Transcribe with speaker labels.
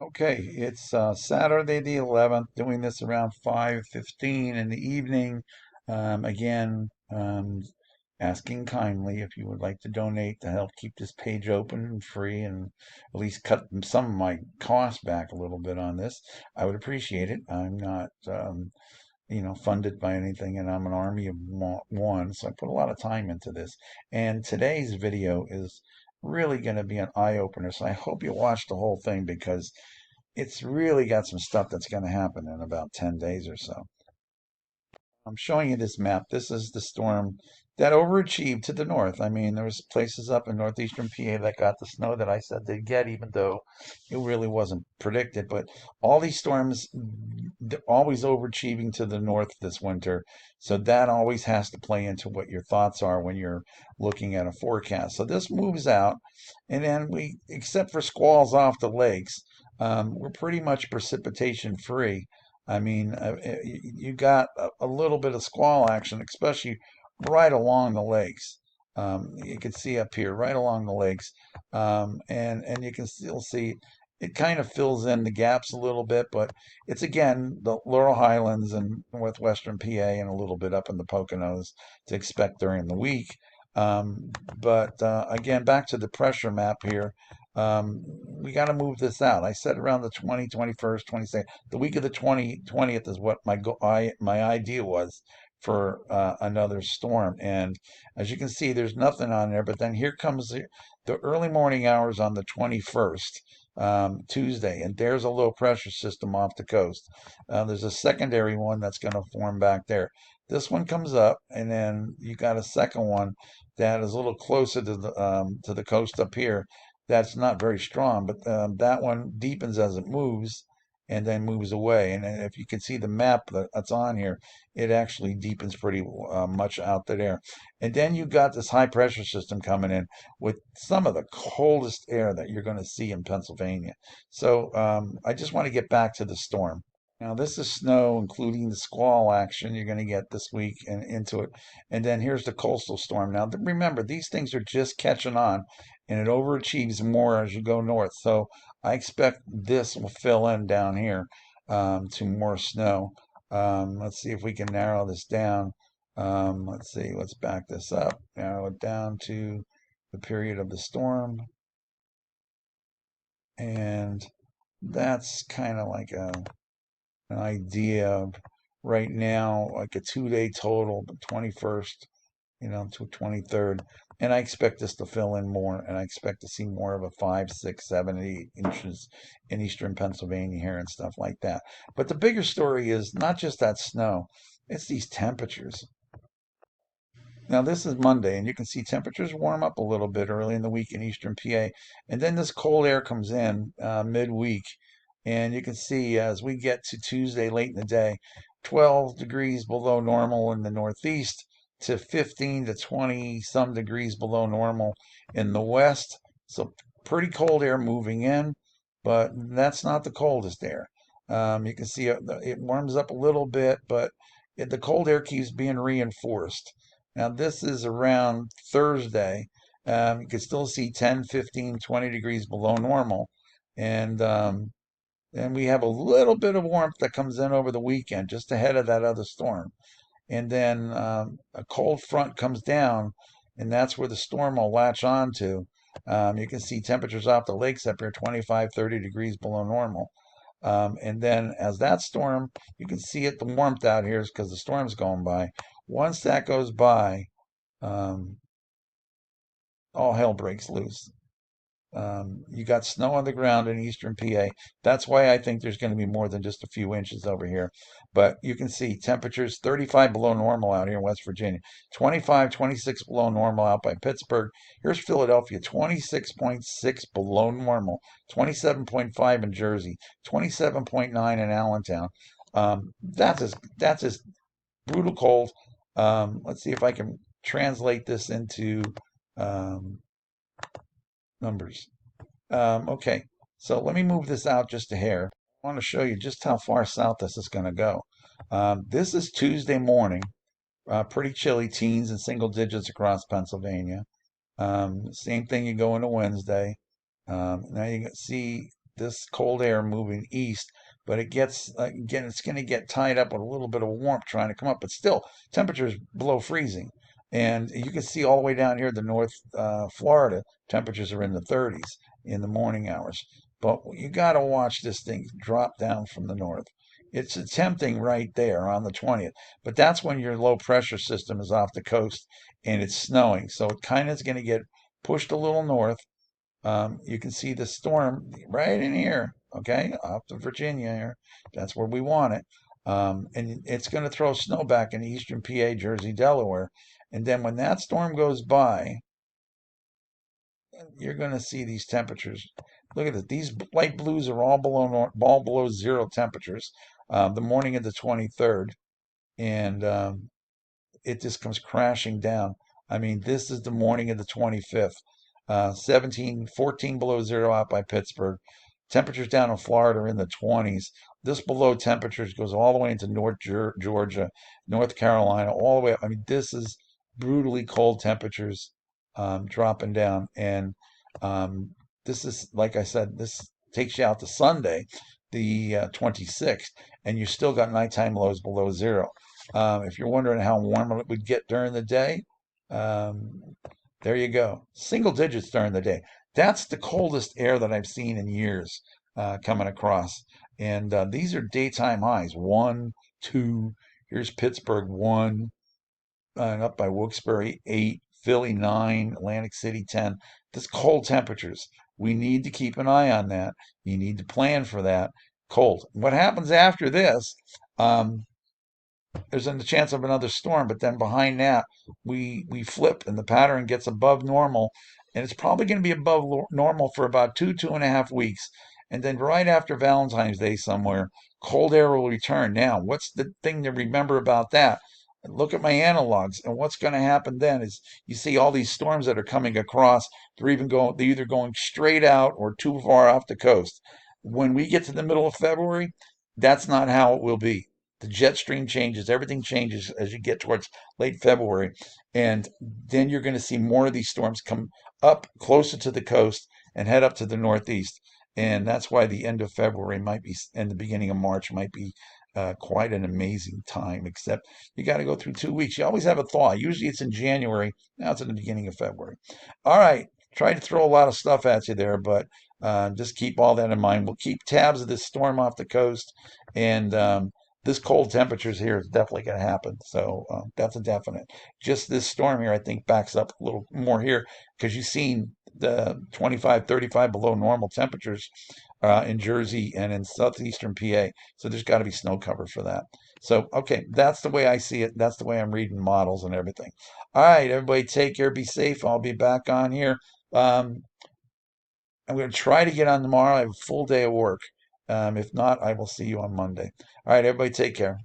Speaker 1: Okay, it's Saturday the 11th, doing this around 5:15 in the evening. Again, asking kindly if you would like to donate to help keep this page open and free and at least cut some of my costs back a little bit on this. I would appreciate it. I'm not, funded by anything, and I'm an army of one, so I put a lot of time into this. And today's video is really going to be an eye opener, so I hope you watch the whole thing because it's really got some stuff that's going to happen in about 10 days or so. I'm showing you this map. This is the storm that overachieved to the north. I mean, there was places up in northeastern PA that got the snow that I said they'd get, even though it really wasn't predicted. But all these storms always overachieving to the north this winter. So that always has to play into what your thoughts are when you're looking at a forecast. So this moves out, and then except for squalls off the lakes, we're pretty much precipitation free. I mean, you got a little bit of squall action, especially right along the lakes. You can see up here, right along the lakes, and you can still see it kind of fills in the gaps a little bit, but it's again the Laurel Highlands and northwestern PA and a little bit up in the Poconos to expect during the week. But again, back to the pressure map here. We got to move this out. I said around the 20, 21st, 22nd. The week of the 20th is what my idea was for another storm. And as you can see, there's nothing on there. But then here comes the early morning hours on the 21st, Tuesday, and there's a low pressure system off the coast. There's a secondary one that's going to form back there. This one comes up, and then you got a second one that is a little closer to the coast up here. That's not very strong, but that one deepens as it moves and then moves away. And if you can see the map that's on here, it actually deepens pretty much out to there. And then you got this high pressure system coming in with some of the coldest air that you're going to see in Pennsylvania. So I just want to get back to the storm. Now, this is snow, including the squall action you're going to get this week and into it. And then here's the coastal storm. Now, remember, these things are just catching on and it overachieves more as you go north. So I expect this will fill in down here to more snow. Let's see if we can narrow this down. Let's see, let's back this up, narrow it down to the period of the storm. And that's kind of like an idea of right now, like a 2 day total, the 21st, to 23rd. And I expect this to fill in more, and I expect to see more of a 5, 6, 7, 8 inches in eastern Pennsylvania here and stuff like that. But the bigger story is not just that snow, it's these temperatures. Now, this is Monday, and you can see temperatures warm up a little bit early in the week in eastern PA. And then this cold air comes in midweek. And you can see as we get to Tuesday late in the day, 12 degrees below normal in the northeast to 15 to 20 some degrees below normal in the west. So pretty cold air moving in, but that's not the coldest air. You can see it warms up a little bit, but the cold air keeps being reinforced. Now, this is around Thursday. You can still see 10, 15, 20 degrees below normal. And we have a little bit of warmth that comes in over the weekend, just ahead of that other storm. And then a cold front comes down, and that's where the storm will latch on to. You can see temperatures off the lakes up here 25, 30 degrees below normal. And then as that storm, you can see it, the warmth out here is because the storm's going by. Once that goes by, um, all hell breaks loose. You got snow on the ground in eastern PA. That's why I think there's going to be more than just a few inches over here. But you can see temperatures 35 below normal out here in West Virginia, 25, 26 below normal out by Pittsburgh. Here's Philadelphia, 26.6 below normal, 27.5 in Jersey, 27.9 in Allentown. That's just brutal cold. Let's see if I can translate this into um, numbers. Okay, so let me move this out just a hair. I want to show you just how far south this is going to go. This is Tuesday morning, pretty chilly, teens and single digits across Pennsylvania. Same thing you go into Wednesday. Now you can see this cold air moving east, but it gets again, it's going to get tied up with a little bit of warmth trying to come up, but still temperatures below freezing. And you can see all the way down here, the North Florida temperatures are in the 30s in the morning hours. But you got to watch this thing drop down from the north. It's attempting right there on the 20th, but that's when your low pressure system is off the coast and it's snowing. So it kind of is going to get pushed a little north. You can see the storm right in here, okay, off to Virginia here. That's where we want it. And it's going to throw snow back in eastern PA, Jersey, Delaware. And then when that storm goes by, you're going to see these temperatures. Look at it. These light blues are all below zero temperatures. The morning of the 23rd, and it just comes crashing down. I mean, this is the morning of the 25th. 14 below zero out by Pittsburgh. Temperatures down in Florida are in the 20s. This below temperatures goes all the way into North Georgia, North Carolina, all the way up. I mean, this is brutally cold temperatures dropping down. And this is, like I said, this takes you out to Sunday, the 26th, and you still got nighttime lows below zero. If you're wondering how warm it would get during the day, um, there you go. Single digits during the day. That's the coldest air that I've seen in years coming across. And these are daytime highs. One, two. Here's Pittsburgh, one. And up by Wilkes-Barre, 8. Philly, 9. Atlantic City, 10. This cold temperatures. We need to keep an eye on that. You need to plan for that. Cold. What happens after this? Um, there's a chance of another storm, but then behind that, we flip and the pattern gets above normal, and it's probably going to be above normal for about 2.5 weeks, and then right after Valentine's Day somewhere, cold air will return. Now, what's the thing to remember about that? Look at my analogs, and what's going to happen then is you see all these storms that are coming across. They're either going straight out or too far off the coast. When we get to the middle of February, that's not how it will be. The jet stream changes, everything changes as you get towards late February. And then you're going to see more of these storms come up closer to the coast and head up to the northeast. And that's why the end of February might be, and the beginning of March might be quite an amazing time, except you got to go through 2 weeks. You always have a thaw. Usually it's in January. Now it's in the beginning of February. All right. Tried to throw a lot of stuff at you there, but just keep all that in mind. We'll keep tabs of this storm off the coast, and this cold temperatures here is definitely going to happen. So that's a definite. Just this storm here, I think, backs up a little more here because you've seen the 25, 35 below normal temperatures in Jersey and in southeastern PA. So there's got to be snow cover for that. So, okay, that's the way I see it. That's the way I'm reading models and everything. All right, everybody take care, be safe. I'll be back on here. Um, I'm going to try to get on tomorrow. I have a full day of work. If not, I will see you on Monday. All right, everybody take care.